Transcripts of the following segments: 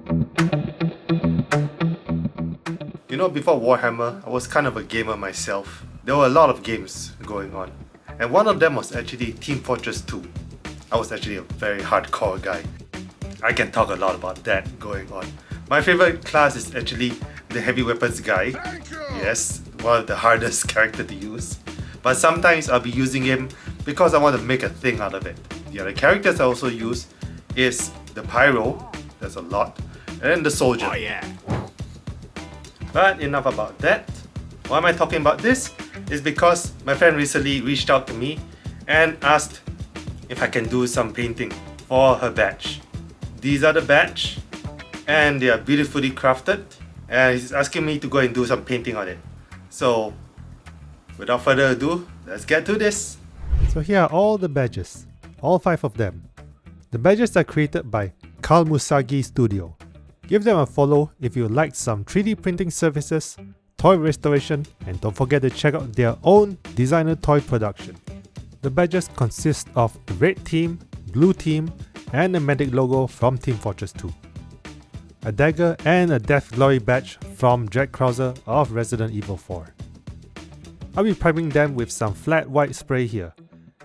You know, before Warhammer, I was kind of a gamer myself. There were a lot of games going on, and one of them was actually Team Fortress 2. I was actually a very hardcore guy. I can talk a lot about that going on. My favorite class is actually the heavy weapons guy. Yes, one of the hardest character to use. But sometimes I'll be using him because I want to make a thing out of it. The other characters I also use is the Pyro, there's a lot, and the Soldier. Oh yeah. But enough about that. Why am I talking about this? Is because my friend recently reached out to me and asked if I can do some painting for her badge. These are the badge, and they are beautifully crafted, and he's asking me to go and do some painting on it. So without further ado, let's get to this. So here are all the badges, all 5 of them. The badges are created by Kalmusagi Studio. Give them a follow if you like some 3D printing services, toy restoration, and don't forget to check out their own designer toy production. The badges consist of the red team, blue team, and the medic logo from Team Fortress 2. A dagger and a Death Glory badge from Jack Krauser of Resident Evil 4. I'll be priming them with some flat white spray here,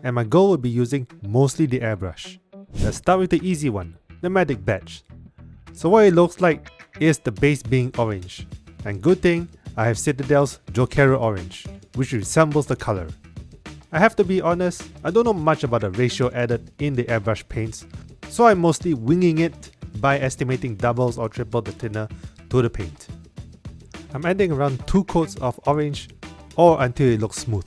and my goal will be using mostly the airbrush. Let's start with the easy one, the medic badge. So what it looks like is the base being orange, and good thing I have Citadel's Jokero orange, which resembles the color. I have to be honest, I don't know much about the ratio added in the airbrush paints, so I'm mostly winging it by estimating doubles or triple the thinner to the paint. I'm adding around 2 coats of orange or until it looks smooth.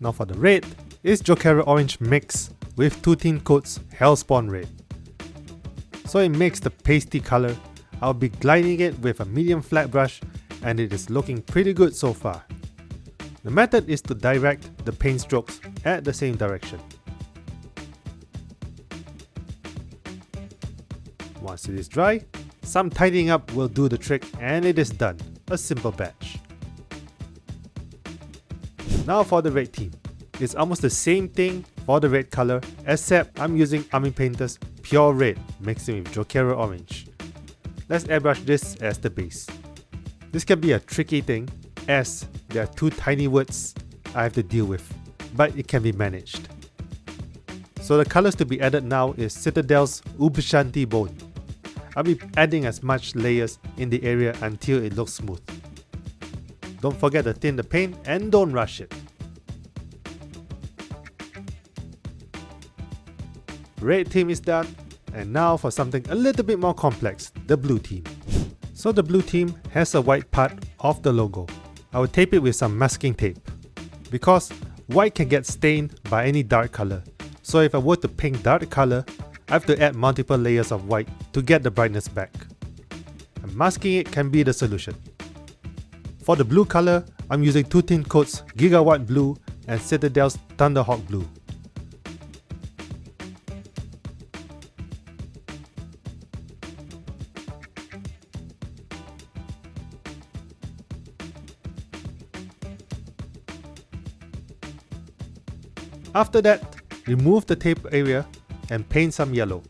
Now for the red, it's Jokero orange mix with 2 thin coats Hellspawn red. So it makes the pasty color. I'll be gliding it with a medium flat brush and it is looking pretty good so far. The method is to direct the paint strokes at the same direction. Once it is dry, some tidying up will do the trick and it is done. A simple batch. Now for the red team. It's almost the same thing for the red color, except I'm using Army Painter's Pure Red mixing with Jokero Orange. Let's airbrush this as the base. This can be a tricky thing as there are 2 tiny words I have to deal with, but it can be managed. So the colors to be added now is Citadel's Ubshanti Bone. I'll be adding as much layers in the area until it looks smooth. Don't forget to thin the paint and don't rush it. Red team is done, and now for something a little bit more complex, the blue team. So the blue team has a white part of the logo. I will tape it with some masking tape, because white can get stained by any dark color. So if I were to paint dark color, I have to add multiple layers of white to get the brightness back. And masking it can be the solution. For the blue color, I'm using 2 thin coats Gigawatt Blue and Citadel's Thunderhawk Blue. After that, remove the tape area and paint some yellow.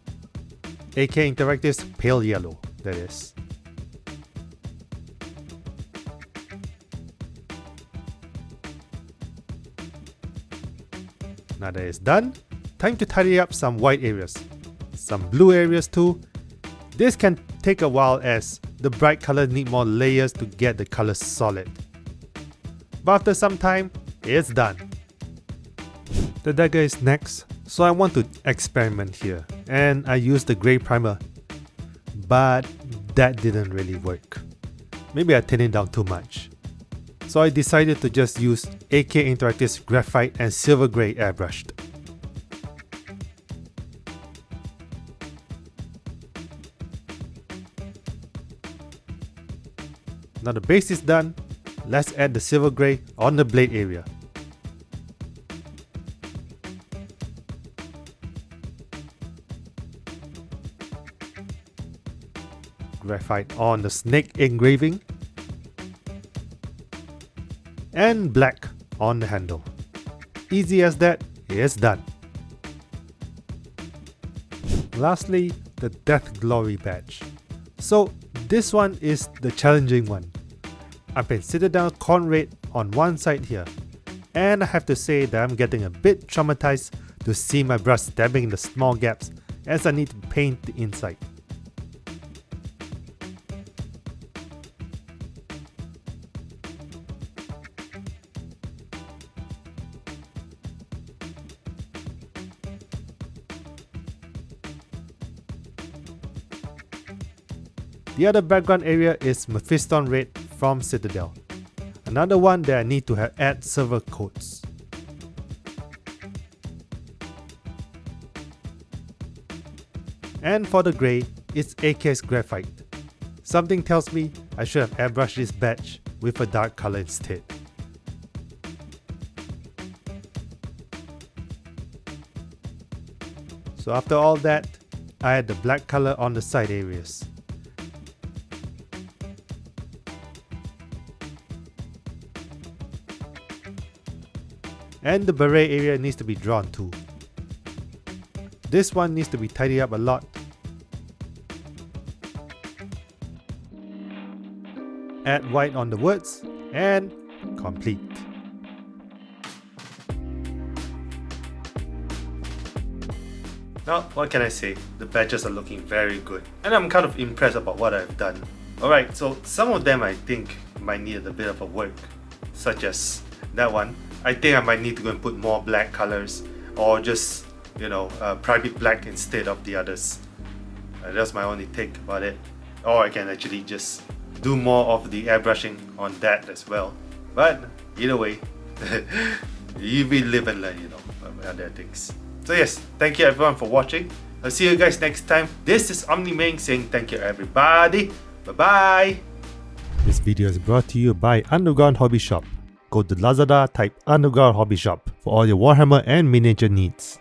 AK Interactive's pale yellow, that is. Now that it's done, time to tidy up some white areas. Some blue areas too. This can take a while as the bright colors need more layers to get the colors solid. But after some time, it's done. The dagger is next, so I want to experiment here, and I used the grey primer, but that didn't really work. Maybe I thinned it down too much. So I decided to just use AK Interactive's graphite and silver grey airbrushed. Now the base is done, let's add the silver grey on the blade area. Graphite on the snake engraving, and black on the handle. Easy as that, it's done. Lastly, the Death Glory badge. So this one is the challenging one. I paint Citadel Corn Red on one side here, and I have to say that I'm getting a bit traumatized to see my brush stabbing in the small gaps as I need to paint the inside. The other background area is Mephiston Red from Citadel. Another one that I need to add several coats. And for the grey, it's AKS Graphite. Something tells me I should have airbrushed this badge with a dark color instead. So after all that, I add the black color on the side areas. And the beret area needs to be drawn too. This one needs to be tidied up a lot. Add white on the words and complete. Now, what can I say? The badges are looking very good, and I'm kind of impressed about what I've done. Alright, so some of them I think might need a bit of a work, such as that one. I think I might need to go and put more black colors, or just, private black instead of the others. That's my only take about it. Or I can actually just do more of the airbrushing on that as well. But either way, you will live and learn, other things. So yes, thank you everyone for watching. I'll see you guys next time. This is OmniMing saying thank you everybody. Bye bye. This video is brought to you by Underground Hobby Shop. Go to Lazada, type Underground Hobby Shop for all your Warhammer and miniature needs.